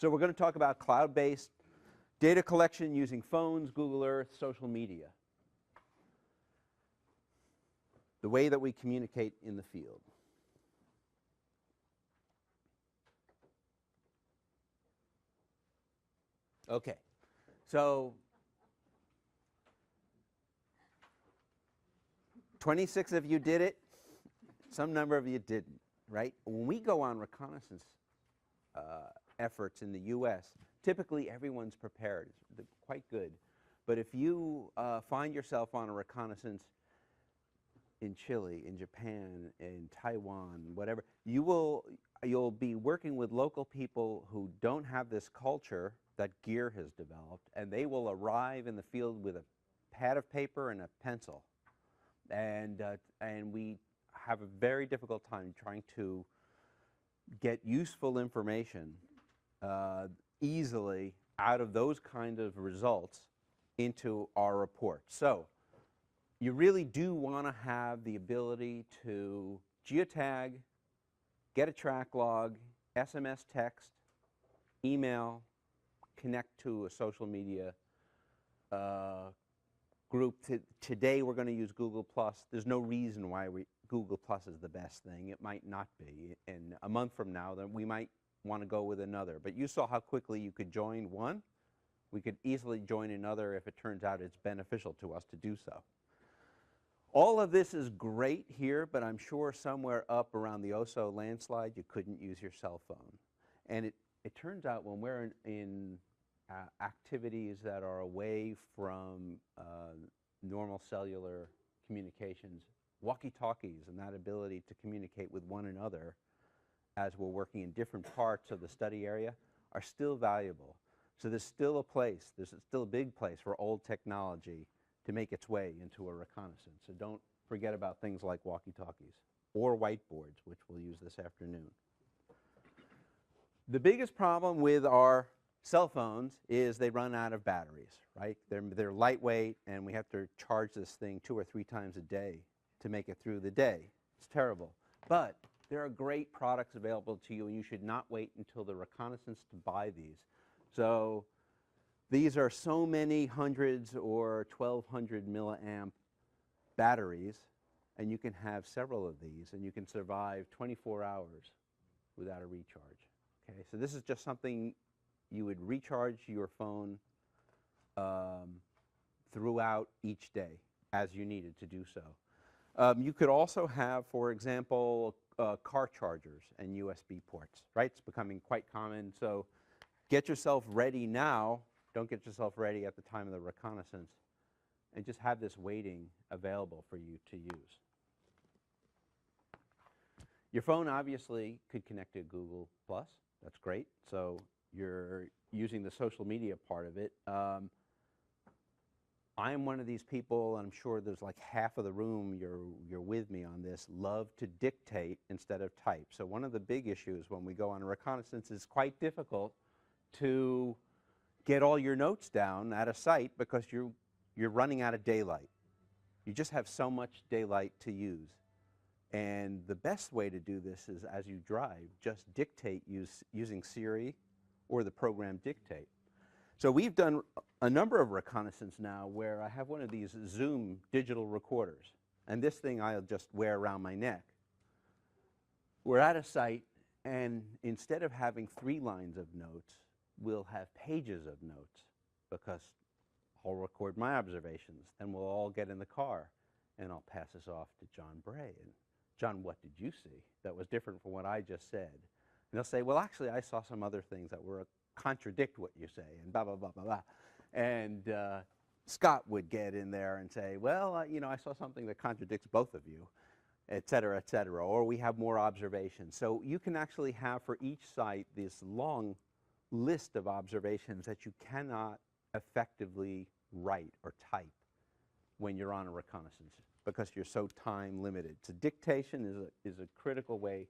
So we're going to talk about cloud-based data collection using phones, Google Earth, social media. The way that we communicate in the field. Okay, so 26 of you did it, some number of you didn't, right? When we go on reconnaissance efforts in the US, typically everyone's prepared. It's quite good. But if you find yourself on a reconnaissance in Chile, in Japan, in Taiwan, whatever, you'll be working with local people who don't have this culture that GEER has developed, and they will arrive in the field with a pad of paper and a pencil. And we have a very difficult time trying to get useful information easily out of those kind of results into our report. So you really do want to have the ability to geotag, get a track log, SMS text, email, connect to a social media group. Today we're going to use Google+. There's no reason why Google+ is the best thing. It might not be. And a month from now, then we might want to go with another. But you saw how quickly you could join one. We could easily join another if it turns out it's beneficial to us to do so. All of this is great here, but I'm sure somewhere up around the Oso landslide you couldn't use your cell phone. And it turns out when we're in activities that are away from normal cellular communications, walkie-talkies and that ability to communicate with one another as we're working in different parts of the study area are still valuable. So there's still a place, there's still a big place for old technology to make its way into a reconnaissance. So don't forget about things like walkie-talkies or whiteboards, which we'll use this afternoon. The biggest problem with our cell phones is they run out of batteries, right? They're lightweight, and we have to charge this thing 2 or 3 times a day to make it through the day. It's terrible. But there are great products available to you, and you should not wait until the reconnaissance to buy these. So these are so many hundreds or 1,200 milliamp batteries, and you can have several of these, and you can survive 24 hours without a recharge. Okay, so this is just something you would recharge your phone throughout each day as you needed to do so. You could also have, for example, car chargers and USB ports, right? It's becoming quite common, so get yourself ready now. Don't get yourself ready at the time of the reconnaissance, and just have this waiting available for you to use. Your phone obviously could connect to Google+. That's great. So you're using the social media part of it. I'm one of these people, and I'm sure there's like half of the room, you're with me on this, love to dictate instead of type. So one of the big issues when we go on a reconnaissance is quite difficult to get all your notes down at a site because you're running out of daylight. You just have so much daylight to use. And the best way to do this is as you drive, just dictate using Siri or the program Dictate. So we've done a number of reconnaissance now where I have one of these Zoom digital recorders. And this thing I'll just wear around my neck. We're at a site, and instead of having 3 lines of notes, we'll have pages of notes because I'll record my observations. Then we'll all get in the car, and I'll pass this off to John Bray. And John, what did you see that was different from what I just said? And they'll say, well, actually, I saw some other things that were contradict what you say, and blah, blah, blah, blah, blah. And Scott would get in there and say, well, you know, I saw something that contradicts both of you, et cetera, or we have more observations. So you can actually have for each site this long list of observations that you cannot effectively write or type when you're on a reconnaissance because you're so time limited. So dictation is a critical way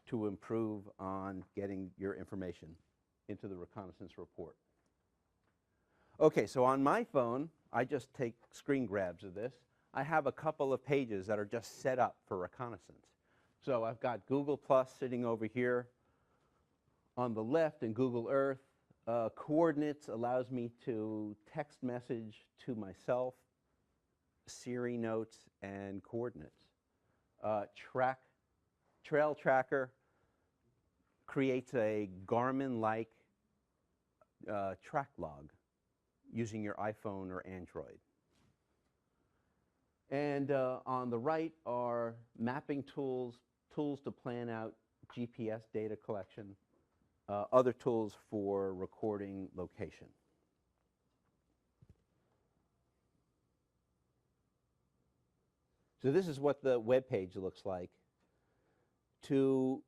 to improve on getting your information into the reconnaissance report. Okay, so on my phone, I just take screen grabs of this. I have a couple of pages that are just set up for reconnaissance. So I've got Google+ sitting over here On the left in Google Earth, coordinates allows me to text message to myself, Siri notes, and coordinates. Trail Tracker creates a Garmin-like track log using your iPhone or Android. And on the right are mapping tools, tools to plan out GPS data collection, other tools for recording location. So this is what the web page looks like. To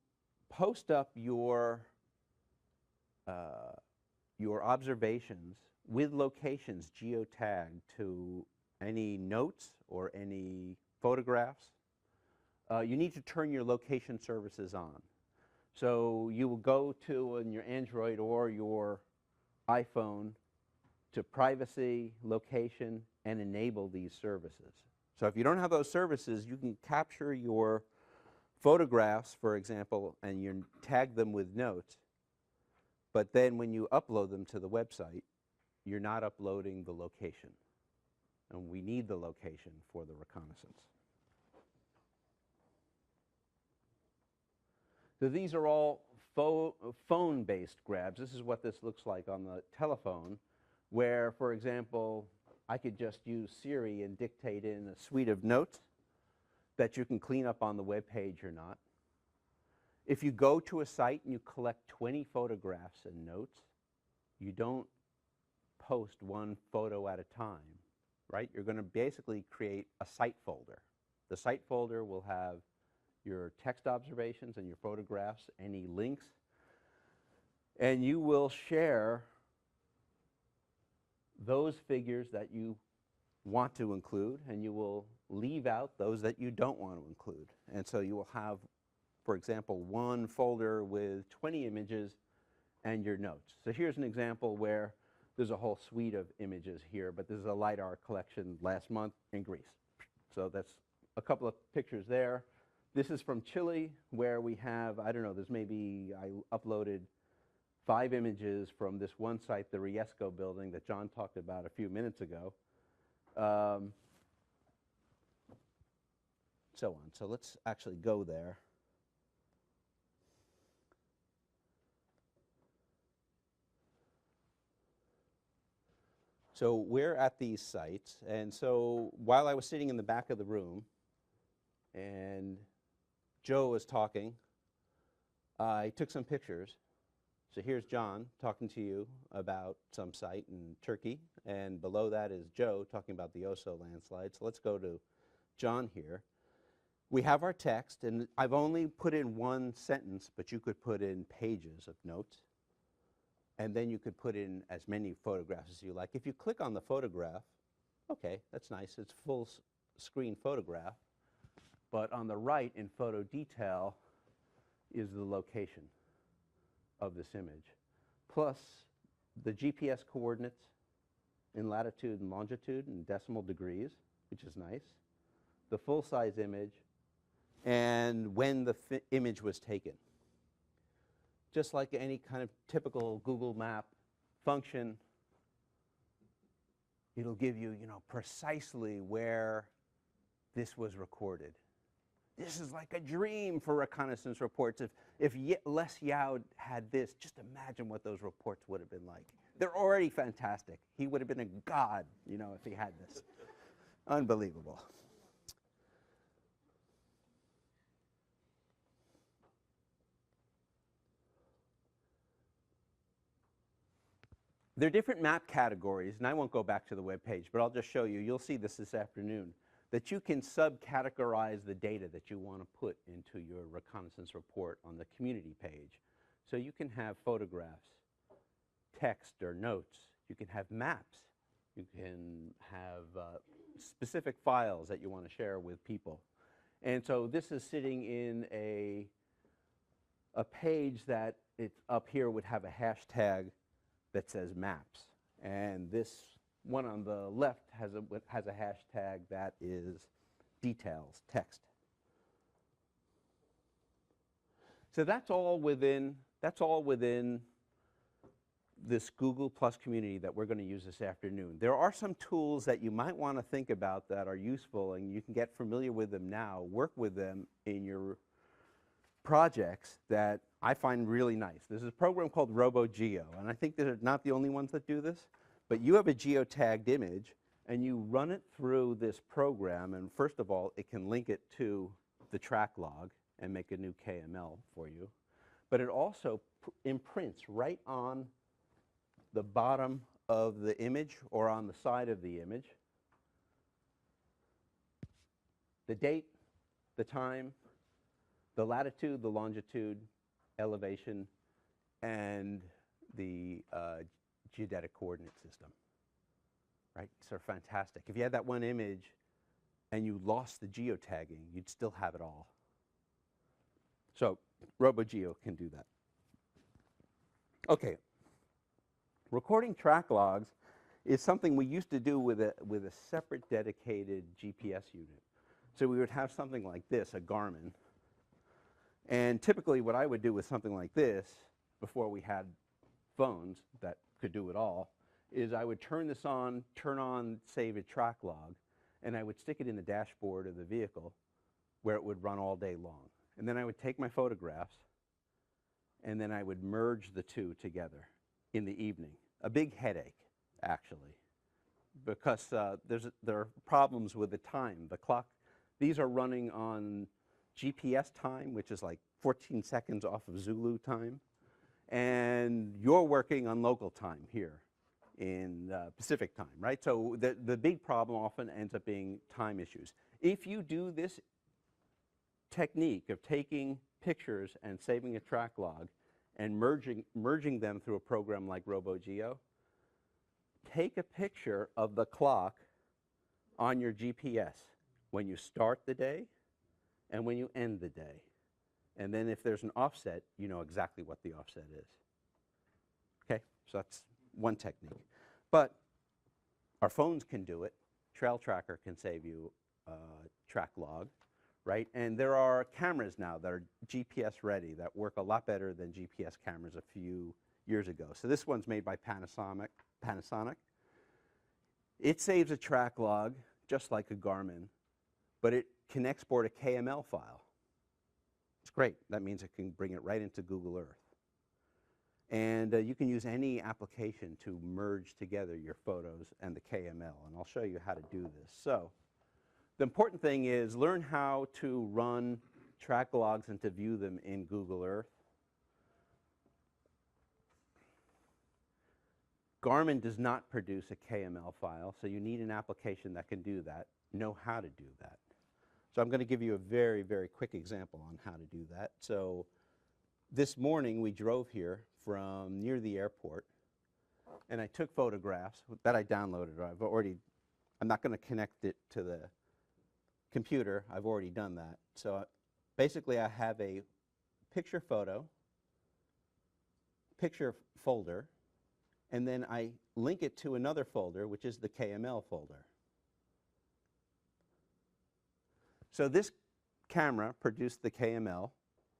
post up your observations with locations geotagged to any notes or any photographs, you need to turn your location services on. So you will go to, on your Android or your iPhone, to privacy, location, and enable these services. So if you don't have those services, you can capture your photographs, for example, and you tag them with notes, but then when you upload them to the website, you're not uploading the location. And we need the location for the reconnaissance. So these are all phone-based grabs. This is what this looks like on the telephone, where, for example, I could just use Siri and dictate in a suite of notes that you can clean up on the web page or not. If you go to a site and you collect 20 photographs and notes, you don't post one photo at a time, right? You're going to basically create a site folder. The site folder will have your text observations and your photographs, any links, and you will share those figures that you want to include, and you will leave out those that you don't want to include. And so you will have, for example, one folder with 20 images and your notes. So here's an example where there's a whole suite of images here, but this is a LiDAR collection last month in Greece. So that's a couple of pictures there. This is from Chile, where we have, I don't know, there's maybe, I uploaded 5 images from this one site, the Riesco building that John talked about a few minutes ago. So on. So let's actually go there. So we're at these sites, and so while I was sitting in the back of the room and Joe was talking, I took some pictures. So here's John talking to you about some site in Turkey, and below that is Joe talking about the Oso landslide. So let's go to John here. We have our text, and I've only put in one sentence, but you could put in pages of notes, and then you could put in as many photographs as you like. If you click on the photograph, okay, that's nice. It's full screen photograph, but on the right in photo detail is the location of this image, plus the GPS coordinates in latitude and longitude in decimal degrees, which is nice, the full-size image, and when the image was taken. Just like any kind of typical Google Map function, it'll give you, precisely where this was recorded. This is like a dream for reconnaissance reports. If Les Youd had this, just imagine what those reports would have been like. They're already fantastic. He would have been a god, if he had this. Unbelievable. There are different map categories, and I won't go back to the web page, but I'll just show you. You'll see this afternoon, that you can subcategorize the data that you want to put into your reconnaissance report on the community page. So you can have photographs, text or notes. You can have maps. You can have specific files that you want to share with people. And so this is sitting in a page that it's up here would have a hashtag that says maps. And this one on the left has a hashtag that is details, text. So that's all within That's all within this Google Plus community that we're going to use this afternoon. There are some tools that you might want to think about that are useful, and you can get familiar with them now, work with them in your projects that I find really nice. There's a program called RoboGeo, and I think they're not the only ones that do this, but you have a geotagged image, and you run it through this program, and first of all, it can link it to the track log and make a new KML for you. But it also imprints right on the bottom of the image or on the side of the image the date, the time, the latitude, the longitude, elevation, and the geodetic coordinate system. Right? So fantastic. If you had that one image and you lost the geotagging, you'd still have it all. So RoboGeo can do that. Okay. Recording track logs is something we used to do with a separate dedicated GPS unit. So we would have something like this, a Garmin. And typically what I would do with something like this, before we had phones that could do it all, is I would turn this on, turn on save a track log, and I would stick it in the dashboard of the vehicle where it would run all day long. And then I would take my photographs, and then I would merge the two together in the evening. A big headache, actually, because there are problems with the time. The clock, these are running on GPS time, which is like 14 seconds off of Zulu time, and you're working on local time here in Pacific time, right? So the big problem often ends up being time issues. If you do this technique of taking pictures and saving a track log and merging them through a program like RoboGeo, take a picture of the clock on your GPS when you start the day and when you end the day. And then if there's an offset, you know exactly what the offset is. Okay, so that's one technique. But our phones can do it. Trail Tracker can save you a track log, right? And there are cameras now that are GPS ready that work a lot better than GPS cameras a few years ago. So this one's made by Panasonic. It saves a track log just like a Garmin, but it can export a KML file. It's great. That means it can bring it right into Google Earth. And you can use any application to merge together your photos and the KML, and I'll show you how to do this. So the important thing is learn how to run track logs and to view them in Google Earth. Garmin does not produce a KML file, so you need an application that can do that, know how to do that. So I'm going to give you a very, very quick example on how to do that. So this morning we drove here from near the airport, and I took photographs that I downloaded. I'm not going to connect it to the computer. I've already done that. So basically I have a picture photo, picture folder, and then I link it to another folder, which is the KML folder. So this camera produced the KML,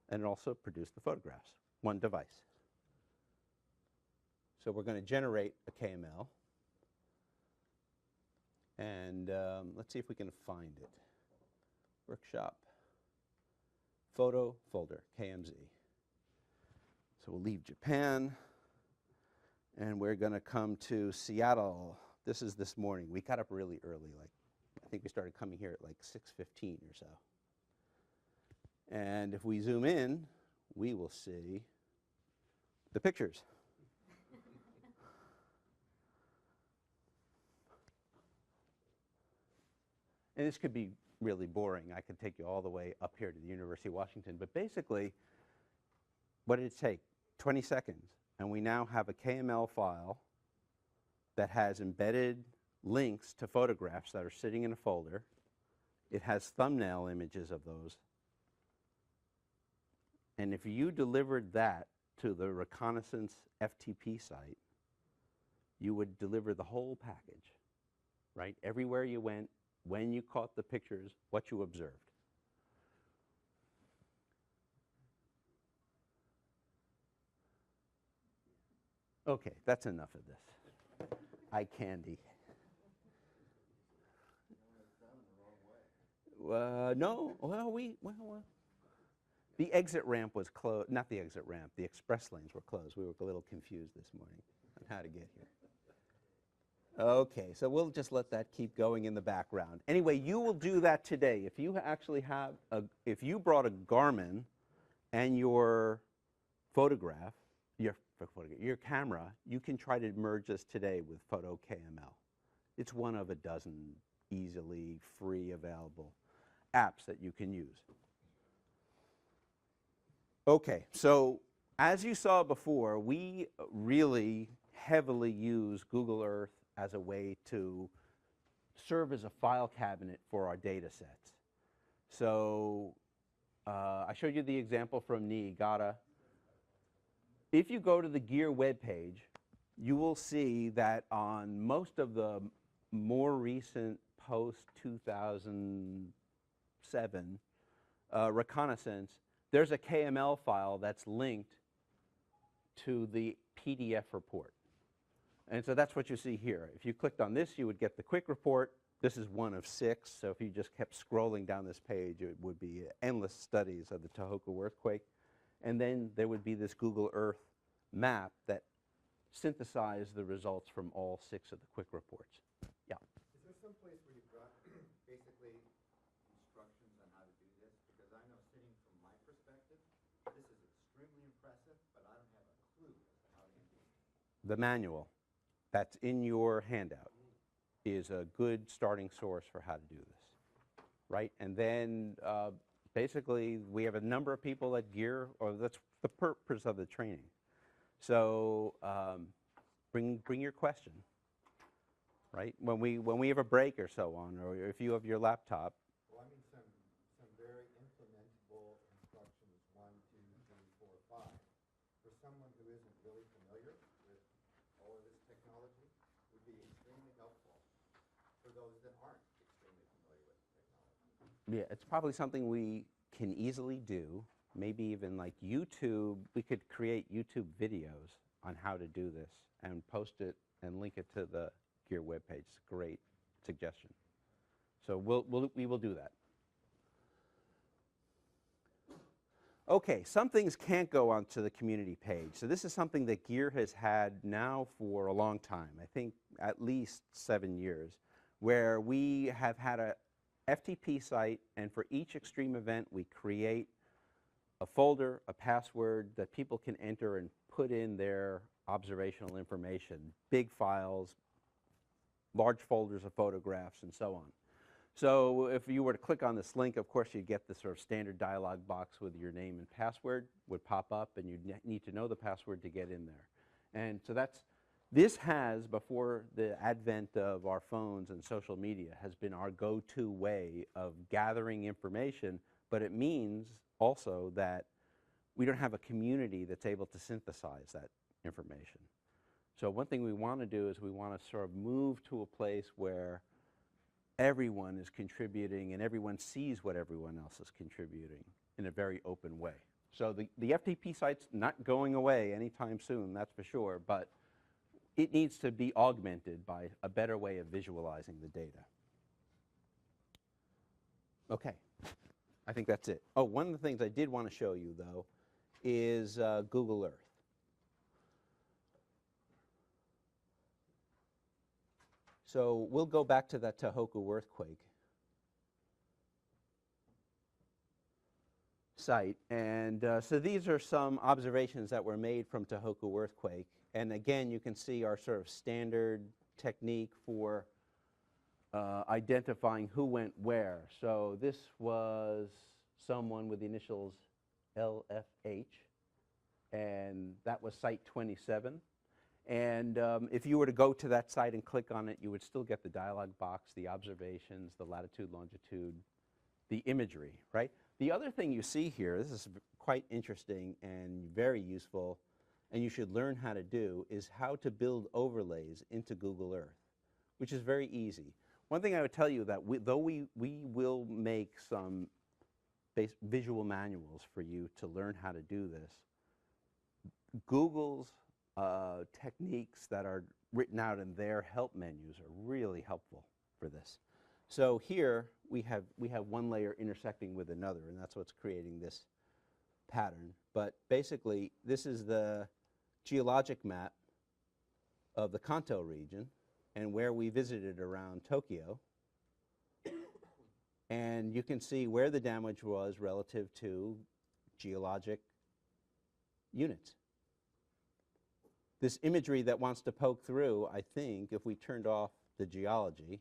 and it also produced the photographs, one device. So we're going to generate a KML, and let's see if we can find it. Workshop, photo folder, KMZ. So we'll leave Japan, and we're going to come to Seattle. This is this morning. We got up really early, like I think we started coming here at like 6:15 or so. And if we zoom in, we will see the pictures. And this could be really boring. I could take you all the way up here to the University of Washington. But basically, what did it take? 20 seconds. And we now have a KML file that has embedded links to photographs that are sitting in a folder. It has thumbnail images of those. And if you delivered that to the reconnaissance FTP site, you would deliver the whole package, right? Everywhere you went, when you caught the pictures, what you observed. Okay, that's enough of this. Eye candy. No, well, the exit ramp was closed, not the exit ramp, the express lanes were closed. We were a little confused this morning on how to get here. Okay, so we'll just let that keep going in the background. Anyway, you will do that today. If you actually have if you brought a Garmin and your photograph, your camera, you can try to merge this today with Photo KML. It's one of a dozen easily free available apps that you can use. Okay, so as you saw before, we really heavily use Google Earth as a way to serve as a file cabinet for our data sets. So I showed you the example from Niigata. If you go to the GEER webpage, you will see that on most of the more recent post-2007 reconnaissance, there's a KML file that's linked to the PDF report. And so that's what you see here. If you clicked on this, you would get the quick report. This is one of 6, so if you just kept scrolling down this page, it would be endless studies of the Tohoku earthquake. And then there would be this Google Earth map that synthesized the results from all 6 of the quick reports. Yeah? Is there some place where you've got basically instructions on how to do this? Because I know sitting from my perspective, this is extremely impressive, but I don't have a clue as to how to do it. The manual that's in your handout is a good starting source for how to do this, right? And then basically we have a number of people at GEER, or that's the purpose of the training. So bring your question, right? When we have a break or so on, or if you have your laptop. Well, I mean some very implementable instructions, 1, 2, 3, 4, 5. For someone who isn't really familiar with all of this technology, would be extremely helpful for those that aren't extremely familiar with the technology. Yeah, it's probably something we can easily do. Maybe even like YouTube, we could create YouTube videos on how to do this and post it and link it to the GEER webpage. It's a great suggestion. So we will do that. Okay, some things can't go onto the community page. So this is something that GEER has had now for a long time, I think at least 7 years, where we have had a FTP site, and for each extreme event we create a folder, a password that people can enter and put in their observational information, big files, large folders of photographs, and so on. So if you were to click on this link, of course, you'd get this sort of standard dialog box with your name and password would pop up, and you'd need to know the password to get in there. And so this has, before the advent of our phones and social media, has been our go-to way of gathering information, but it means also that we don't have a community that's able to synthesize that information. So one thing we want to do is we want to sort of move to a place where everyone is contributing and everyone sees what everyone else is contributing in a very open way. So the FTP site's not going away anytime soon, that's for sure, but it needs to be augmented by a better way of visualizing the data. Okay. I think that's it. Oh, one of the things I did want to show you, though, is Google Earth. So we'll go back to that Tohoku earthquake site. And so these are some observations that were made from Tohoku earthquake. And again, you can see our sort of standard technique for identifying who went where. So this was someone with the initials LFH, and that was site 27. And if you were to go to that site and click on it, you would still get the dialog box, the observations, the latitude, longitude, the imagery, right? The other thing you see here, this is quite interesting and very useful, and you should learn how to do, is how to build overlays into Google Earth, which is very easy. One thing I would tell you that though we will make some visual manuals for you to learn how to do this, Google's techniques that are written out in their help menus are really helpful for this. So here we have one layer intersecting with another, and that's what's creating this pattern. But basically, this is the geologic map of the Kanto region and where we visited around Tokyo. And you can see where the damage was relative to geologic units. This imagery that wants to poke through, I think, if we turned off the geology,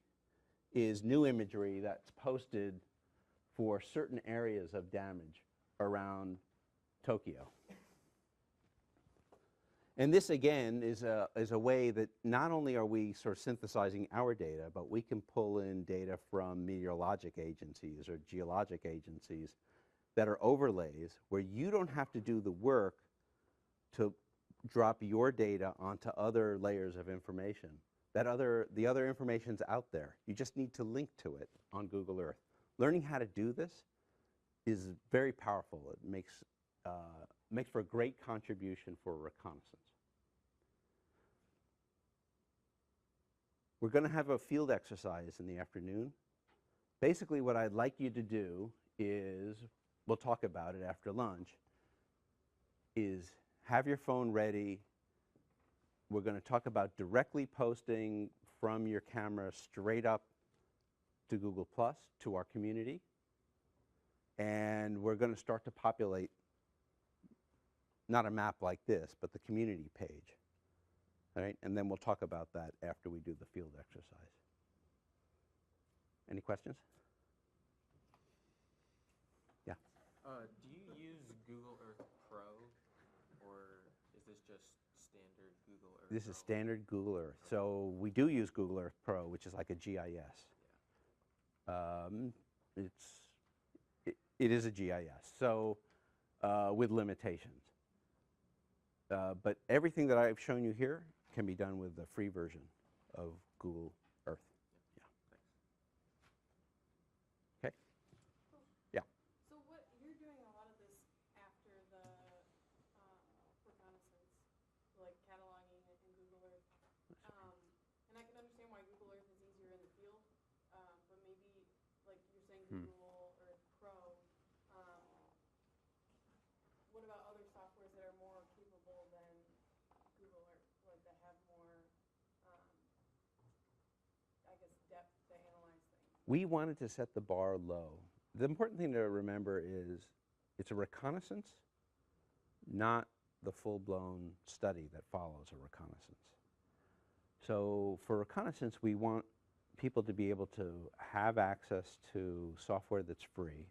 is new imagery that's posted for certain areas of damage around Tokyo. And this, again, is a way that not only are we sort of synthesizing our data, but we can pull in data from meteorologic agencies or geologic agencies that are overlays where you don't have to do the work to drop your data onto other layers of information. The other information's out there. You just need to link to it on Google Earth. Learning how to do this is very powerful. It makes for a great contribution for reconnaissance. We're going to have a field exercise in the afternoon. Basically, what I'd like you to do is, we'll talk about it after lunch, is have your phone ready. We're going to talk about directly posting from your camera straight up to Google+, to our community. And we're going to start to populate, not a map like this, but the community page. All right? And then we'll talk about that after we do the field exercise. Any questions? Yeah. Do you use Google Earth Pro, or is this just standard Google Earth? This is standard Google Earth. So we do use Google Earth Pro, which is like a GIS. It is a GIS, so with limitations. But everything that I've shown you here can be done with the free version of Google Earth. Yeah. Okay. Yeah. So what you're doing a lot of this after the reconnaissance, like cataloging it in Google Earth. And I can understand why Google Earth is easier in the field, but maybe like you're saying Google Earth Pro. What about other softwares that are more capable than Google Earth, like that have more, I guess, depth to analyze things? We wanted to set the bar low. The important thing to remember is it's a reconnaissance, not the full-blown study that follows a reconnaissance. So for reconnaissance, we want people to be able to have access to software that's free,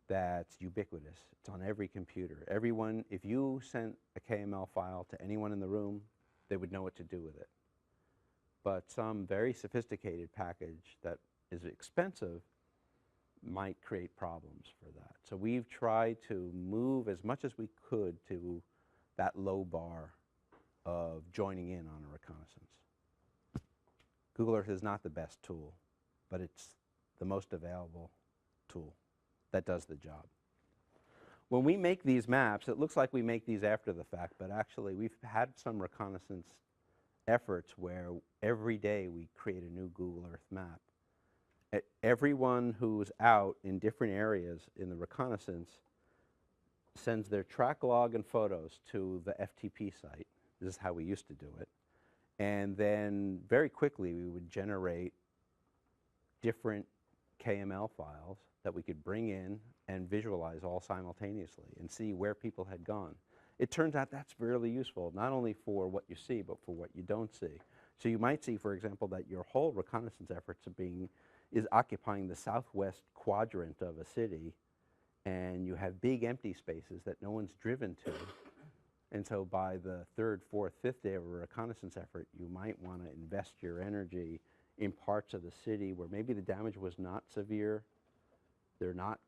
that's ubiquitous. It's on every computer. Everyone, if you sent a KML file to anyone in the room, they would know what to do with it. But some very sophisticated package that is expensive might create problems for that. So we've tried to move as much as we could to that low bar of joining in on a reconnaissance. Google Earth is not the best tool, but it's the most available tool that does the job. When we make these maps, it looks like we make these after the fact, but actually we've had some reconnaissance efforts where every day we create a new Google Earth map. Everyone who's out in different areas in the reconnaissance sends their track log and photos to the FTP site. This is how we used to do it. And then very quickly we would generate different KML files that we could bring in and visualize all simultaneously and see where people had gone. It turns out that's really useful, not only for what you see, but for what you don't see. So you might see, for example, that your whole reconnaissance efforts is occupying the southwest quadrant of a city, and you have big empty spaces that no one's driven to. And so by the third, fourth, fifth day of a reconnaissance effort, you might want to invest your energy in parts of the city where maybe the damage was not severe. There are not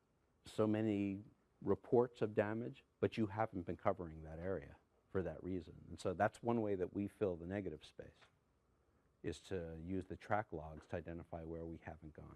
so many reports of damage, but you haven't been covering that area for that reason. And so that's one way that we fill the negative space, is to use the track logs to identify where we haven't gone.